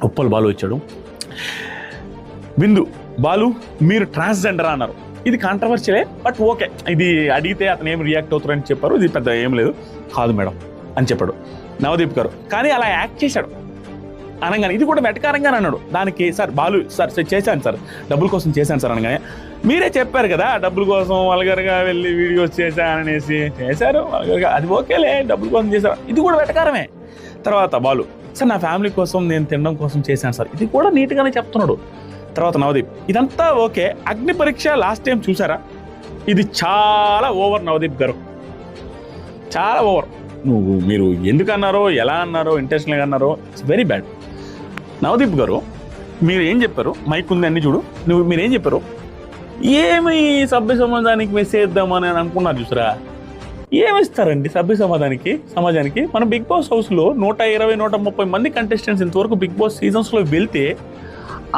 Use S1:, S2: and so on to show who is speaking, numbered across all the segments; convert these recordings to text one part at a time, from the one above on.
S1: ఉప్పల్ బాలు వచ్చాడు. బిందు బాలు మీరు ట్రాన్స్జెండర్ అన్నారు. ఇది కాంట్రవర్షియలే, బట్ ఓకే. ఇది అడిగితే అతను ఏం రియాక్ట్ అవుతారని చెప్పారు. ఇది పెద్ద ఏం లేదు, కాదు మేడం అని చెప్పాడు నవదీప్ గారు. కానీ అలా యాక్ట్ చేశాడు అనగానే ఇది కూడా వెటకారంగానే అన్నాడు. దానికి సార్ బాలు సార్ చేశాను సార్, డబ్బుల కోసం చేశాను సార్ అనగానే మీరే చెప్పారు కదా డబ్బుల కోసం వల్గర్గా వెళ్ళి వీడియోస్ చేశాననేసి చేశారు వల్గర్గా, అది ఓకేలే డబ్బుల కోసం చేశారు, ఇది కూడా వెటకారమే. తర్వాత బాలు సార్ నా ఫ్యామిలీ కోసం నేను తినడం కోసం చేశాను సార్, ఇది కూడా నీట్గానే చెప్తున్నాడు. తర్వాత నవదీప్ ఇదంతా ఓకే. అగ్ని పరీక్ష లాస్ట్ టైం చూసారా, ఇది చాలా ఓవర్ నవదీప్ గారు, చాలా ఓవర్. మీరు ఎందుకు అన్నారో ఎలా అన్నారో ఇంటెన్షనల్గా అన్నారో ఇట్స్ వెరీ బ్యాడ్. నవదీప్ గారు మీరు ఏం చెప్పారు, మైక్ ఉంది అన్ని చూడు, మీరేం చెప్పారు, ఏమి సభ్య సమాజానికి మెసేజ్ ఇద్దామని అనుకున్నారు చూసారా, ఏమిస్తారండి సభ్య సమాజానికి. మన బిగ్ బాస్ హౌస్లో 120-130 మంది కంటెస్టెంట్స్ ఇంతవరకు బిగ్ బాస్ సీజన్స్లో వెళ్తే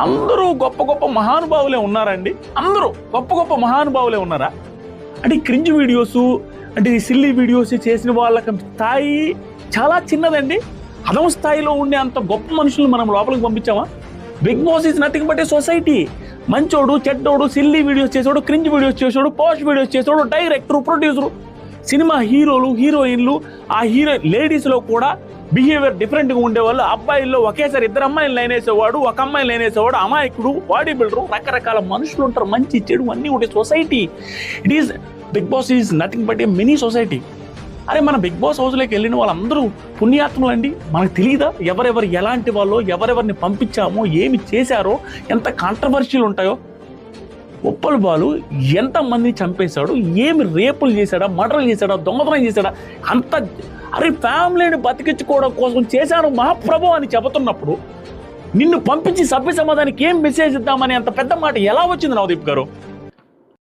S1: అందరూ గొప్ప గొప్ప మహానుభావులే ఉన్నారండి. అందరూ గొప్ప గొప్ప మహానుభావులే ఉన్నారా? అంటే క్రింజ్ వీడియోస్ అంటే సిల్లీ వీడియోస్ చేసిన వాళ్ళకి స్థాయి చాలా చిన్నదండి. అదం స్థాయిలో ఉండే అంత గొప్ప మనుషులు మనం లోపలికి పంపించామా? Bigg Boss is nothing but a society. మంచోడు చెడ్డోడు, సిల్లీ వీడియోస్ చేసేవాడు, క్రింజ్ వీడియోస్ చేసేవాడు, పోస్ట్ వీడియోస్ చేసేవాడు, డైరెక్టర్, ప్రొడ్యూసరు, సినిమా హీరోలు, హీరోయిన్లు, ఆ లేడీస్లో కూడా బిహేవియర్ డిఫరెంట్గా ఉండేవాళ్ళు. అబ్బాయిల్లో ఒకేసారి 2 అమ్మాయిలు లైనేసేవాడు, 1 అమ్మాయిని లైనేసేవాడు, అమాయకుడు, బాడీ బిల్డరు, రకరకాల మనుషులు ఉంటారు, మంచి చెడు అన్నీ ఉండే society. It is Bigg Boss is nothing but a mini society. అరే మన బిగ్ బాస్ హౌస్లోకి వెళ్ళిన వాళ్ళందరూ పుణ్యాత్ములు అండి. మనకు తెలియదా ఎవరెవరు ఎలాంటి వాళ్ళు, ఎవరెవరిని పంపించామో, ఏమి చేశారో, ఎంత కాంట్రవర్షియల్ ఉంటాయో. ఉప్పల్ బాలు ఎంతమంది చంపేశాడు, ఏమి రేపులు చేశాడా, మర్డర్లు చేశాడా, దొంగతనం చేశాడా, అంత అరే ఫ్యామిలీని బతికించుకోవడం కోసం చేశాను మహాప్రభు అని చెబుతున్నప్పుడు నిన్ను పంపించి సభ్య సమాజానికి ఏం మెసేజ్ ఇద్దామని అంత పెద్ద మాట ఎలా వచ్చింది నవదీప్ గారు?